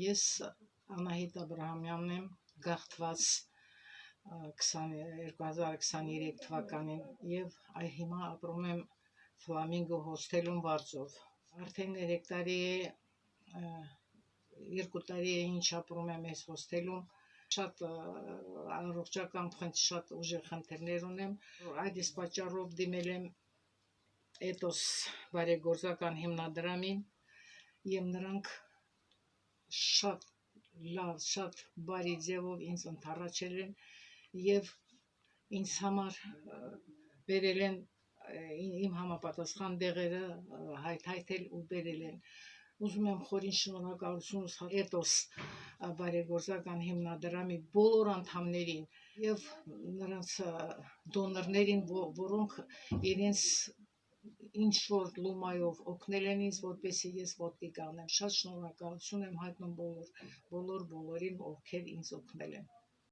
Ես Անահիտ Աբրահամյանն եմ, գաղթված 2023 թվականին եւ հիմա ապրում եմ Ֆլամինգո հոսթելում Վարձով։ Արդեն 3 տարի է, 2 տարի է ինչ ապրում եմ այս հոսթելում։ Շատ առողջական շատ ուժեղ խնդիրներ ունեմ։ Այդ իսկ պատճառով դիմել եմ Էթոս բարեգործական հիմնադրամին եւ նրանք շատ լավ, շատ բարի ձևով ինձ ընդառաջել են եւ ինձ համար բերել են իմ համապատասխան դեղերը հայթայթել ու բերել են։ Ուզում եմ խորին շնորհակալություն Էթոս բարեգործական հիմնադրամի բոլոր անդամներին եւ նրանց դոնորներին, որոնք իրենց ինչ որ լումայով օգնել են ինձ, որպեսզի ես ոտքի կանգնեմ։ Շատ շնորհակալություն եմ հայտնում բոլորին, ովքեր ինձ օգնել են։